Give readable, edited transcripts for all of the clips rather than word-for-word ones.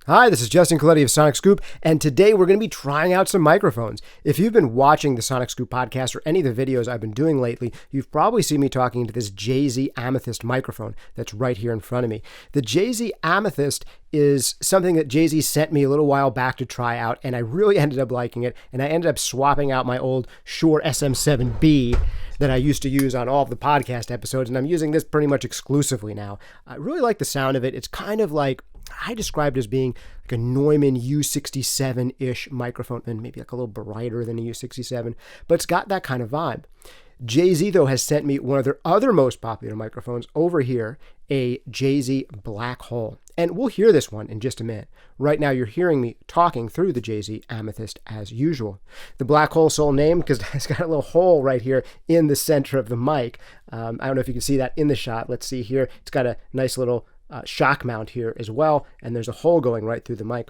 Hi, this is Justin Colletti of SonicScoop, and today we're going to be trying out some microphones. If you've been watching the SonicScoop podcast or any of the videos I've been doing lately, you've probably seen me talking to this Jose Amethyst microphone that's right here in front of me. The Jose Amethyst is something that Jay-Z sent me a little while back to try out, and I really ended up liking it, and I ended up swapping out my old Shure Sm7b that I used to use on all of the podcast episodes, and I'm using this pretty much exclusively now. I really like the sound of it. It's kind of like, I described it as being like a Neumann U67-ish microphone, and maybe like a little brighter than a U67, but it's got that kind of vibe. Jay-Z, though, has sent me one of their other most popular microphones over here, a Jay-Z Black Hole. And we'll hear this one in just a minute. Right now, you're hearing me talking through the Jay-Z Amethyst as usual. The Black Hole so named because it's got a little hole right here in the center of the mic. I don't know if you can see that in the shot. Let's see here. It's got a nice little shock mount here as well, and there's a hole going right through the mic.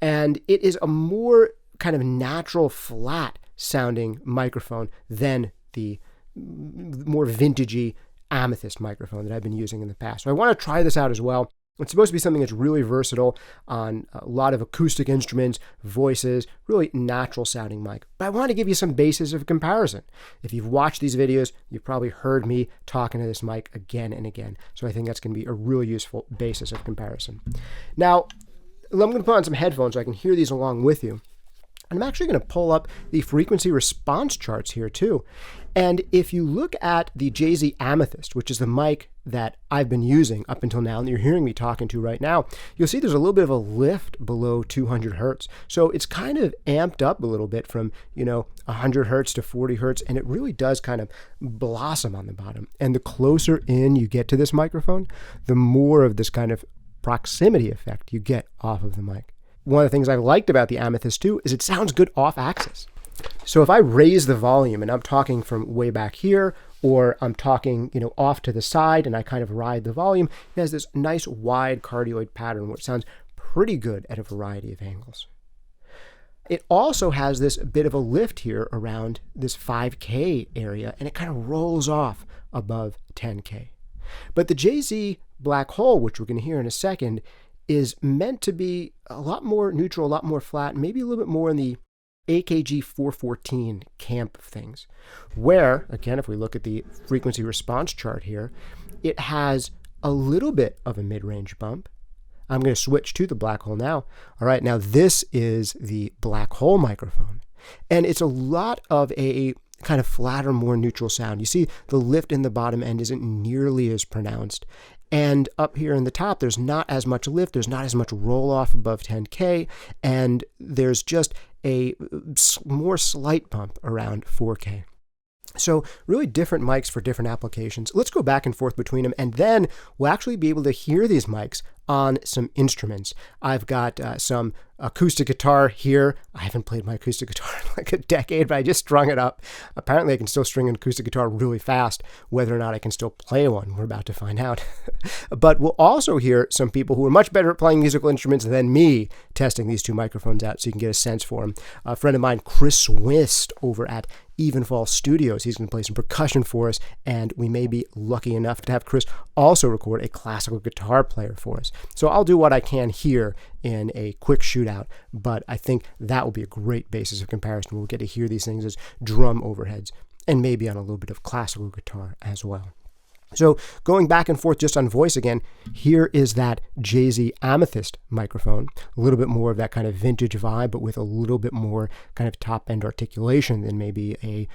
And it is a more kind of natural, flat sounding microphone than the more vintagey Amethyst microphone that I've been using in the past. So I want to try this out as well. It's supposed to be something that's really versatile on a lot of acoustic instruments, voices, really natural sounding mic. But I want to give you some basis of comparison. If you've watched these videos, you've probably heard me talking to this mic again and again. So I think that's going to be a really useful basis of comparison. Now, I'm going to put on some headphones so I can hear these along with you. And I'm actually going to pull up the frequency response charts here too. And if you look at the Jay-Z Amethyst, which is the mic that I've been using up until now, and you're hearing me talking to right now, you'll see there's a little bit of a lift below 200 hertz. So it's kind of amped up a little bit from, 100 hertz to 40 hertz, and it really does kind of blossom on the bottom. And the closer in you get to this microphone, the more of this kind of proximity effect you get off of the mic. One of the things I've liked about the Amethyst too is it sounds good off axis. So if I raise the volume and I'm talking from way back here, or I'm talking, off to the side and I kind of ride the volume, it has this nice wide cardioid pattern which sounds pretty good at a variety of angles. It also has this bit of a lift here around this 5K area, and it kind of rolls off above 10K. But the Jay-Z Black Hole, which we're going to hear in a second, is meant to be a lot more neutral, a lot more flat, maybe a little bit more in the AKG 414 camp of things, where, again, if we look at the frequency response chart here, it has a little bit of a mid-range bump. I'm going to switch to the Black Hole now. All right, now this is the Black Hole microphone, and it's a lot of a kind of flatter, more neutral sound. You see the lift in the bottom end isn't nearly as pronounced. And up here in the top, there's not as much lift, there's not as much roll off above 10K, and there's just a more slight bump around 4K. So really different mics for different applications. Let's go back and forth between them, and then we'll actually be able to hear these mics on some instruments. I've got some acoustic guitar here. I haven't played my acoustic guitar in like a decade, but I just strung it up. Apparently I can still string an acoustic guitar really fast. Whether or not I can still play one, we're about to find out. But we'll also hear some people who are much better at playing musical instruments than me testing these two microphones out so you can get a sense for them. A friend of mine, Chris Swist, over at Evenfall Studios, he's going to play some percussion for us, and we may be lucky enough to have Chris also record a classical guitar player for us. So I'll do what I can here in a quick shootout, but I think that will be a great basis of comparison. We'll get to hear these things as drum overheads and maybe on a little bit of classical guitar as well. So going back and forth just on voice again, here is that Jay-Z Amethyst microphone, a little bit more of that kind of vintage vibe, but with a little bit more kind of top-end articulation than maybe a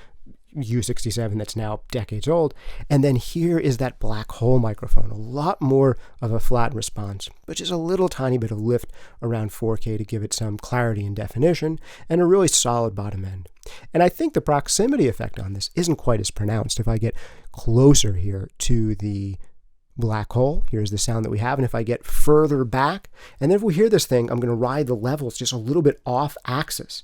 U67 that's now decades old. And then here is that Black Hole microphone, a lot more of a flat response, but just a little tiny bit of lift around 4K to give it some clarity and definition, and a really solid bottom end. And I think the proximity effect on this isn't quite as pronounced. If I get closer here to the Black Hole, here's the sound that we have, and if I get further back, and then if we hear this thing, I'm going to ride the levels just a little bit off axis.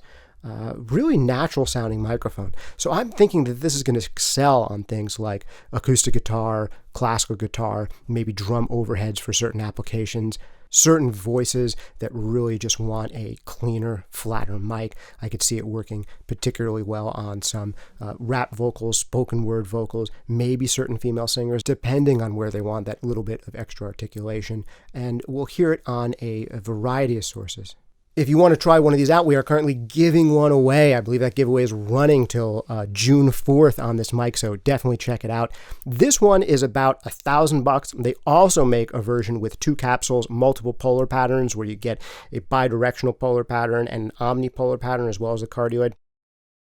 Really natural sounding microphone. So I'm thinking that this is going to excel on things like acoustic guitar, classical guitar, maybe drum overheads for certain applications. certain voices that really just want a cleaner, flatter mic. I could see it working particularly well on some rap vocals, spoken word vocals, maybe certain female singers, depending on where they want that little bit of extra articulation. And we'll hear it on a variety of sources. If you want to try one of these out, we are currently giving one away. I believe that giveaway is running till June 4th on this mic, so definitely check it out. This one is about $1,000. They also make a version with 2 capsules, multiple polar patterns, where you get a bidirectional polar pattern and an omnipolar pattern, as well as a cardioid.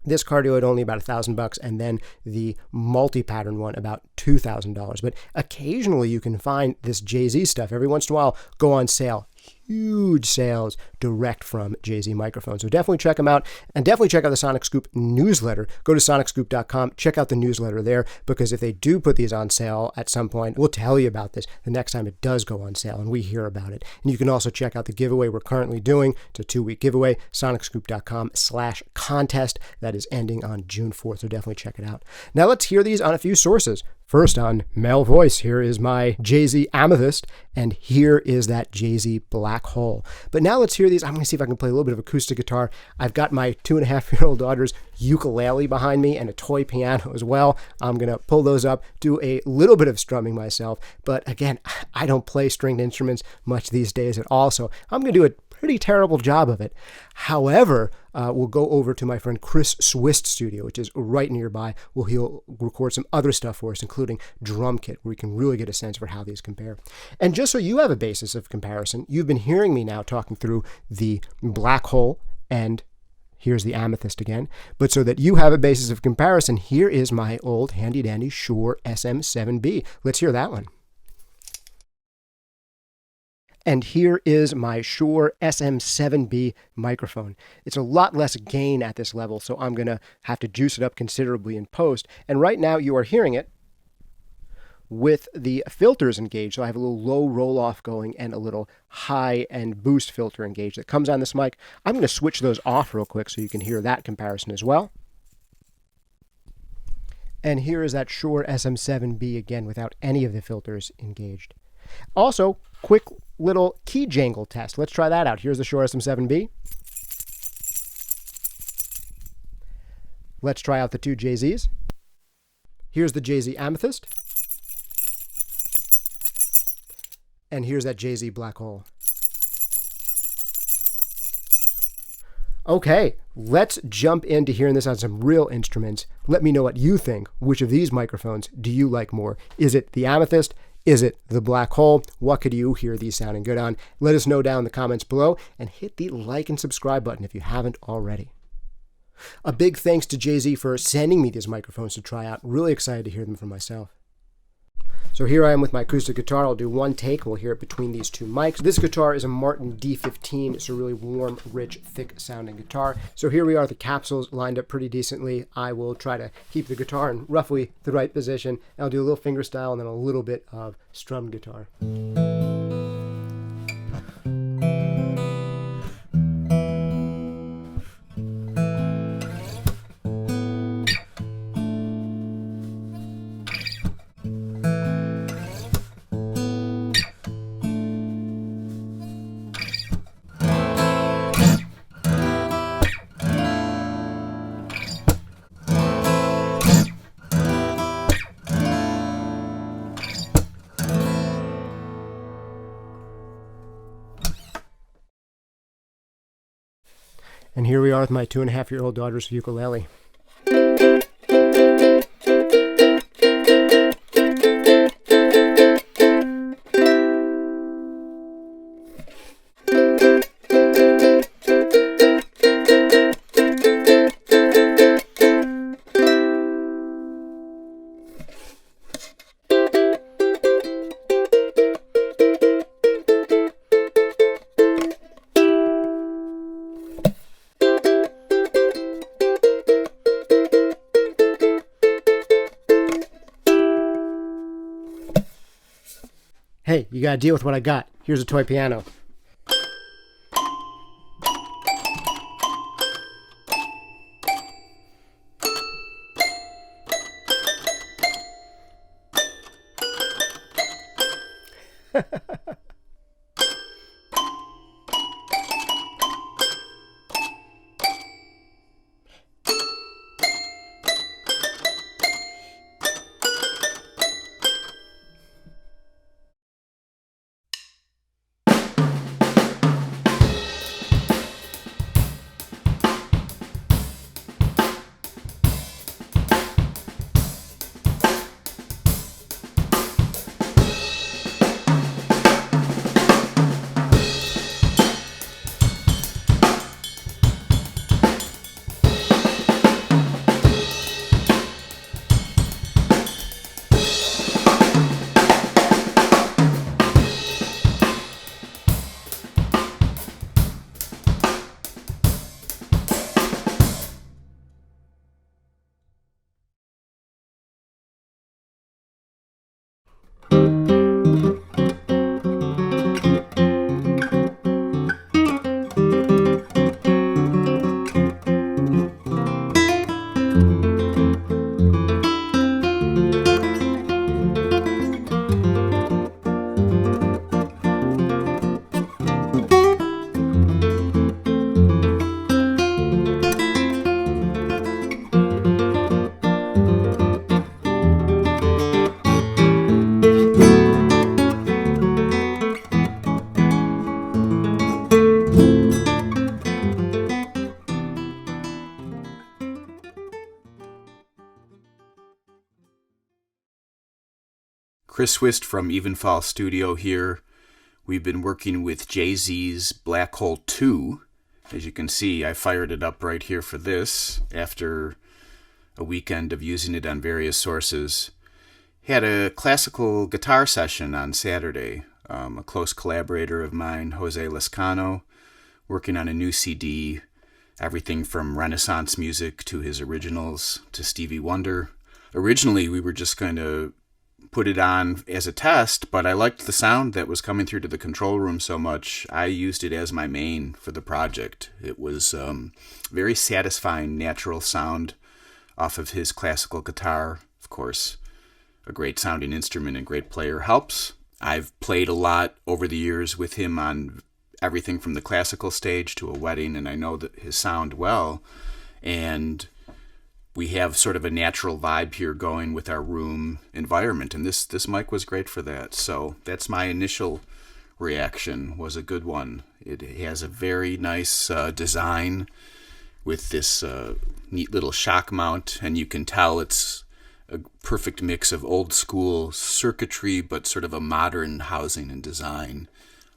This cardioid only about $1,000, and then the multi-pattern one about $2,000. But occasionally you can find this Jay-Z stuff every once in a while go on sale. Huge sales direct from Jay-Z microphones. So definitely check them out, and definitely check out the SonicScoop newsletter. Go to SonicScoop.com, check out the newsletter there, because if they do put these on sale at some point, we'll tell you about this the next time it does go on sale and we hear about it. And you can also check out the giveaway we're currently doing. It's a 2-week giveaway, SonicScoop.com/contest. That is ending on June 4th, so definitely check it out. Now let's hear these on a few sources. First, on male voice, here is my Jay-Z Amethyst, and here is that Jay-Z Black Hole. But now let's hear these. I'm going to see if I can play a little bit of acoustic guitar. I've got my 2.5-year-old daughter's ukulele behind me and a toy piano as well. I'm going to pull those up, do a little bit of strumming myself. But again, I don't play stringed instruments much these days at all, so I'm going to do a pretty terrible job of it. However, we'll go over to my friend Chris Swist studio, which is right nearby, where he'll record some other stuff for us, including drum kit, where we can really get a sense for how these compare. And just so you have a basis of comparison, you've been hearing me now talking through the Black Hole, and here's the Amethyst again. But so that you have a basis of comparison, here is my old handy-dandy Shure Sm7b. Let's hear that one. And here is my Shure Sm7b microphone. It's a lot less gain at this level, so I'm going to have to juice it up considerably in post. And right now you are hearing it with the filters engaged. So I have a little low roll-off going and a little high and boost filter engaged that comes on this mic. I'm going to switch those off real quick so you can hear that comparison as well. And here is that Shure Sm7b again without any of the filters engaged. Also, quick little key jangle test. Let's try that out. Here's the Shure Sm7b. Let's try out the 2 Jay-Z's. Here's the Jay-Z Amethyst. And here's that Jay-Z Black Hole. Okay, let's jump into hearing this on some real instruments. Let me know what you think. Which of these microphones do you like more? Is it the Amethyst? Is it the Black Hole? What could you hear these sounding good on? Let us know down in the comments below, and hit the like and subscribe button if you haven't already. A big thanks to Jay-Z for sending me these microphones to try out. Really excited to hear them for myself. So here I am with my acoustic guitar. I'll do one take. We'll hear it between these 2 mics. This guitar is a Martin D15. It's a really warm, rich, thick sounding guitar. So here we are, the capsules lined up pretty decently. I will try to keep the guitar in roughly the right position. I'll do a little finger style and then a little bit of strum guitar. And here we are with my 2.5-year-old daughter's ukulele. Hey, you gotta deal with what I got. Here's a toy piano. Chris Swist from Evenfall Studio here. We've been working with Jay-Z's Black Hole 2. As you can see, I fired it up right here for this after a weekend of using it on various sources. Had a classical guitar session on Saturday. A close collaborator of mine, Jose Lezcano, working on a new CD, everything from Renaissance music to his originals to Stevie Wonder. Originally, we were just going to put it on as a test, but I liked the sound that was coming through to the control room so much, I used it as my main for the project. It was very satisfying, natural sound off of his classical guitar. Of course, a great sounding instrument and great player helps. I've played a lot over the years with him on everything from the classical stage to a wedding, and I know that his sound well. And we have sort of a natural vibe here going with our room environment, and this mic was great for that. So that's my initial reaction, was a good one. It has a very nice design with this neat little shock mount, and you can tell it's a perfect mix of old school circuitry but sort of a modern housing and design.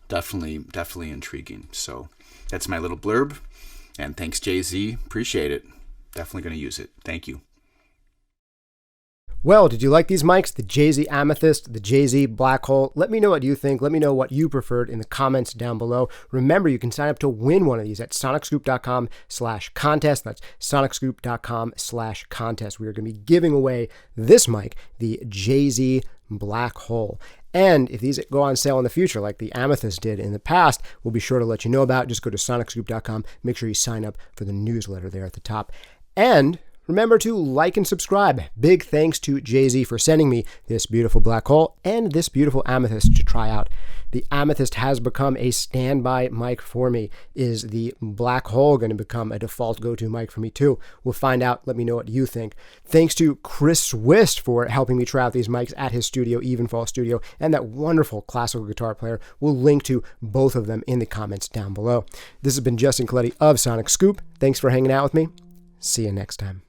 Definitely intriguing. So that's my little blurb, and thanks Jay-Z, appreciate it. Definitely going to use it. Thank you. Well, did you like these mics? The Jay-Z Amethyst, the Jay-Z Black Hole? Let me know what you think. Let me know what you preferred in the comments down below. Remember, you can sign up to win one of these at SonicScoop.com/contest. That's SonicScoop.com/contest. We are going to be giving away this mic, the Jay-Z Black Hole. And if these go on sale in the future, like the Amethyst did in the past, we'll be sure to let you know about it. Just go to SonicScoop.com. Make sure you sign up for the newsletter there at the top. And remember to like and subscribe. Big thanks to Jay-Z for sending me this beautiful Black Hole and this beautiful Amethyst to try out. The Amethyst has become a standby mic for me. Is the Black Hole going to become a default go-to mic for me too? We'll find out. Let me know what you think. Thanks to Chris Swist for helping me try out these mics at his studio, Evenfall Studio, and that wonderful classical guitar player. We'll link to both of them in the comments down below. This has been Justin Colletti of Sonic Scoop. Thanks for hanging out with me. See you next time.